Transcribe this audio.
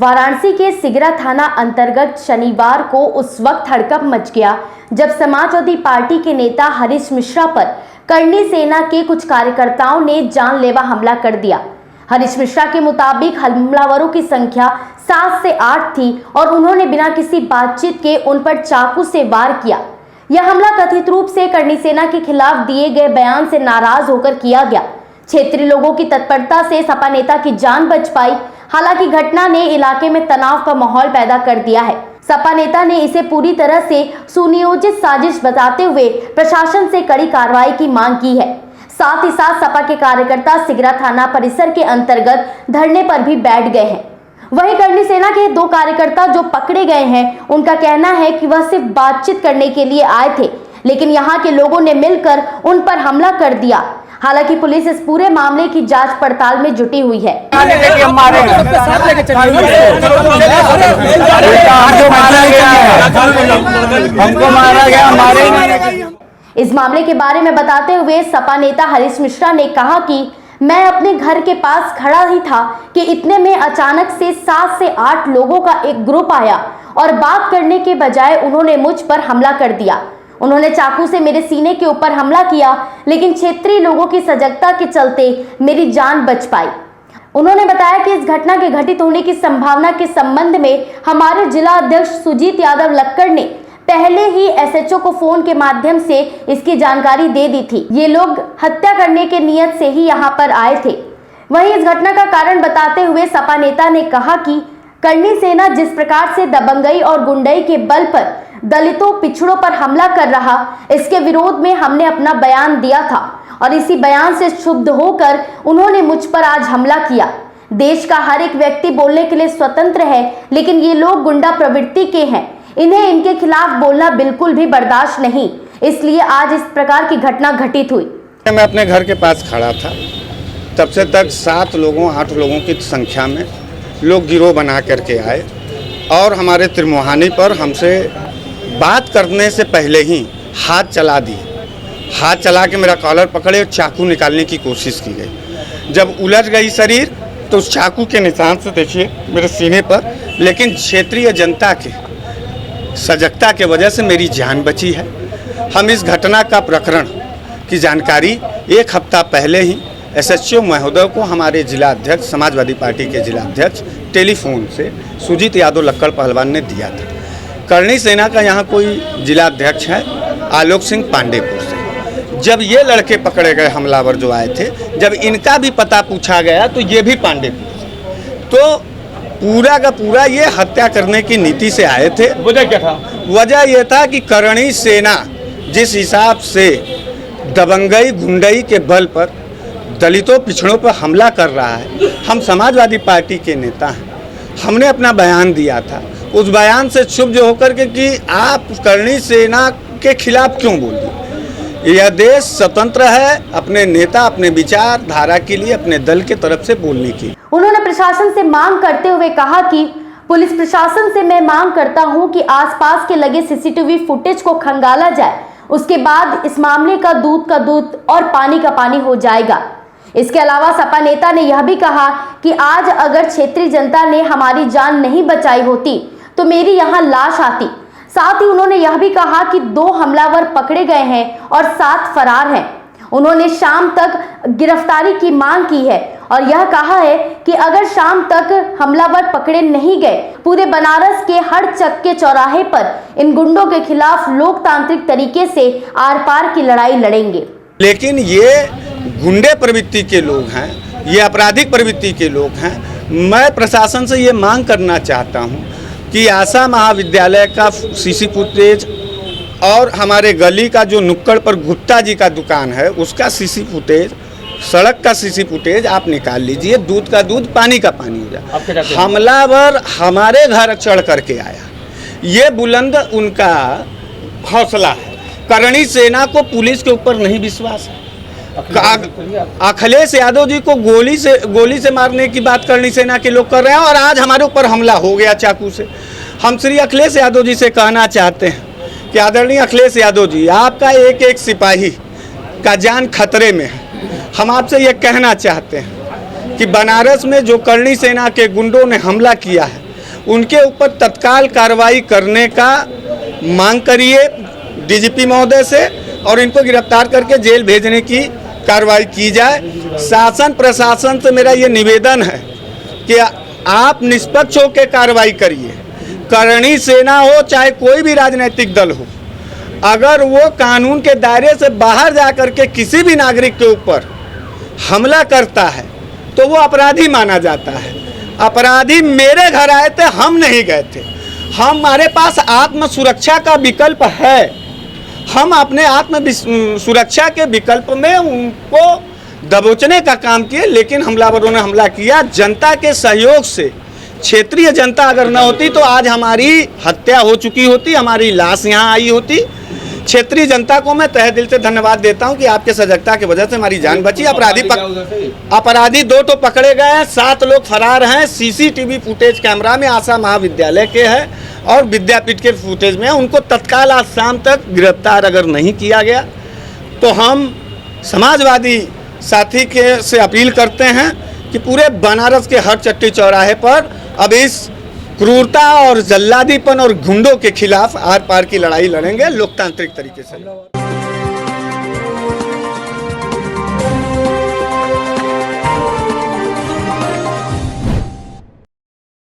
वाराणसी के सिगरा थाना अंतर्गत शनिवार को उस वक्त हड़कंप मच गया जब समाजवादी पार्टी के नेता हरीश मिश्रा पर करणी सेना के कुछ कार्यकर्ताओं ने जानलेवा हमला कर दिया। हरीश मिश्रा के मुताबिक हमलावरों की संख्या 7 से 8 थी और उन्होंने बिना किसी बातचीत के उन पर चाकू से वार किया। यह हमला कथित रूप से करणी सेना के खिलाफ दिए गए बयान से नाराज होकर किया गया। क्षेत्रीय लोगों की तत्परता से सपा नेता की जान बच पाई। हालांकि घटना ने इलाके में तनाव का माहौल पैदा कर दिया है। सपा नेता ने इसे पूरी तरह से सुनियोजित साजिश बताते हुए प्रशासन से कड़ी कार्रवाई की मांग की है। साथ ही साथ सपा के कार्यकर्ता सिगरा थाना परिसर के अंतर्गत धरने पर भी बैठ गए हैं। वहीं करणी सेना के 2 कार्यकर्ता जो पकड़े गए हैं, उनका कहना है कि वह सिर्फ बातचीत करने के लिए आए थे, लेकिन यहाँ के लोगों ने मिलकर उन पर हमला कर दिया। हालांकि पुलिस इस पूरे मामले की जांच पड़ताल में जुटी हुई है। इस मामले के बारे में बताते हुए सपा नेता हरीश मिश्रा ने कहा कि मैं अपने घर के पास खड़ा ही था कि इतने में अचानक से 7 से 8 लोगों का एक ग्रुप आया और बात करने के बजाय उन्होंने मुझ पर हमला कर दिया। उन्होंने चाकू से मेरे सीने के ऊपर हमला किया, लेकिन क्षेत्रीय लोगों की सजगता के चलते मेरी जान बच पाई। उन्होंने बताया कि इस घटना के घटित होने की संभावना के संबंध में हमारे जिला अध्यक्ष सुजीत यादव लक्कड़ ने पहले ही एसएचओ को फोन के माध्यम से इसकी जानकारी दे दी थी। ये लोग हत्या करने के नियत से ही यहाँ पर आए थे। वहीं इस घटना का कारण बताते हुए सपा नेता ने कहा कि करणी सेना जिस प्रकार से दबंगई और गुंडई के बल पर दलितों पिछड़ों पर हमला कर रहा, इसके विरोध में हमने अपना बयान दिया था और इसी बयान से क्षुब्ध होकर उन्होंने मुझ पर आज हमला किया। देश का हर एक व्यक्ति बोलने के लिए स्वतंत्र है, लेकिन ये लोग गुंडा प्रवृत्ति के हैं। इन्हें इनके खिलाफ बोलना बिल्कुल भी बर्दाश्त नहीं, इसलिए आज इस प्रकार की घटना घटित हुई। मैं अपने घर के पास खड़ा था, तब से तक 7 लोगों 8 लोगों की संख्या में लोग गिरोह बना करके आए और हमारे त्रिमोहानी पर हमसे बात करने से पहले ही हाथ चला दिए। हाथ चला के मेरा कॉलर पकड़े और चाकू निकालने की कोशिश की गई। जब उलझ गई शरीर तो उस चाकू के निशान से देखिए मेरे सीने पर, लेकिन क्षेत्रीय जनता के सजगता के वजह से मेरी जान बची है। हम इस घटना का प्रकरण की जानकारी 1 हफ्ता पहले ही एसएचओ महोदय को हमारे जिला अध्यक्ष समाजवादी पार्टी के जिला अध्यक्ष टेलीफोन से सुजीत यादव लक्कड़ पहलवान ने दिया था। करणी सेना का यहाँ कोई जिला अध्यक्ष है आलोक सिंह पांडेपुर से। जब ये लड़के पकड़े गए हमलावर जो आए थे, जब इनका भी पता पूछा गया तो ये भी पांडेपुर से। तो पूरा का पूरा ये हत्या करने की नीति से आए थे। वजह क्या था? वजह यह था कि करणी सेना जिस हिसाब से दबंगई गुंडई के बल पर दलितों पिछड़ों पर हमला कर रहा है, हम समाजवादी पार्टी के नेता हैं, हमने अपना बयान दिया था। उस बयान से क्षुब्ध होकर के कि आप करणी सेना के खिलाफ क्यों बोल दिए। यह देश स्वतंत्र है अपने नेता अपने विचारधारा के लिए अपने दल के तरफ से बोलने की। उन्होंने प्रशासन से मांग करते हुए कहा कि पुलिस प्रशासन से मैं मांग करता हूं कि आसपास के लगे सीसीटीवी फुटेज को खंगाला जाए। उसके बाद इस मामले का दूध और पानी का पानी हो जाएगा। इसके अलावा सपा नेता ने यह भी कहा कि आज अगर क्षेत्रीय जनता ने हमारी जान नहीं बचाई होती तो मेरी यहाँ लाश आती। साथ ही उन्होंने यह भी कहा कि 2 हमलावर पकड़े गए हैं और 7 फरार हैं। उन्होंने शाम तक गिरफ्तारी की मांग की है और यह कहा है कि अगर शाम तक हमलावर पकड़े नहीं गए, पूरे बनारस के हर चक्के चौराहे पर इन गुंडों के खिलाफ लोकतांत्रिक तरीके से आर पार की लड़ाई लड़ेंगे। लेकिन ये गुंडे प्रवृत्ति के लोग हैं, ये आपराधिक प्रवृत्ति के लोग हैं। मैं प्रशासन से ये मांग करना चाहता हूँ कि आशा महाविद्यालय का सीसी फुटेज और हमारे गली का जो नुक्कड़ पर गुप्ता जी का दुकान है उसका सीसी फुटेज, सड़क का सीसी फुटेज आप निकाल लीजिए। दूध का दूध पानी का पानी हो जाए। हमलावर हमारे घर चढ़ करके आया, ये बुलंद उनका हौसला है। करणी सेना को पुलिस के ऊपर नहीं विश्वास है। अखिलेश यादव जी को गोली से मारने की बात करणी सेना के लोग कर रहे हैं और आज हमारे ऊपर हमला हो गया चाकू से। हम श्री अखिलेश यादव जी से कहना चाहते हैं कि आदरणीय अखिलेश यादव जी, आपका एक सिपाही का जान खतरे में है। हम आपसे ये कहना चाहते हैं कि बनारस में जो करणी सेना के गुंडों ने हमला किया है, उनके ऊपर तत्काल कार्रवाई करने का मांग करिए डीजीपी महोदय से और इनको गिरफ्तार करके जेल भेजने की कार्रवाई की जाए। शासन प्रशासन से मेरा ये निवेदन है कि आप निष्पक्ष होकर कार्रवाई करिए। करणी सेना हो चाहे कोई भी राजनीतिक दल हो, अगर वो कानून के दायरे से बाहर जाकर के किसी भी नागरिक के ऊपर हमला करता है तो वो अपराधी माना जाता है। अपराधी मेरे घर आए थे, हम नहीं गए थे। हमारे पास आत्म सुरक्षा का विकल्प है, हम अपने आत्म सुरक्षा के विकल्प में उनको दबोचने का काम किए, लेकिन हमलावरों ने हमला किया। जनता के सहयोग से, क्षेत्रीय जनता अगर न होती तो आज हमारी हत्या हो चुकी होती, हमारी लाश यहाँ आई होती। क्षेत्रीय जनता को मैं तहे दिल से धन्यवाद देता हूं कि आपके सजगता की वजह से हमारी जान बची। अपराधी 2 तो पकड़े गए हैं, 7 लोग फरार हैं। सीसीटीवी फुटेज कैमरा में आशा महाविद्यालय के है और विद्यापीठ के फुटेज में है। उनको तत्काल आज शाम तक गिरफ्तार अगर नहीं किया गया तो हम समाजवादी साथी के से अपील करते हैं कि पूरे बनारस के हर चट्टी चौराहे पर अब इस क्रूरता और जल्लादीपन और गुंडों के खिलाफ आर पार की लड़ाई लड़ेंगे लोकतांत्रिक तरीके से।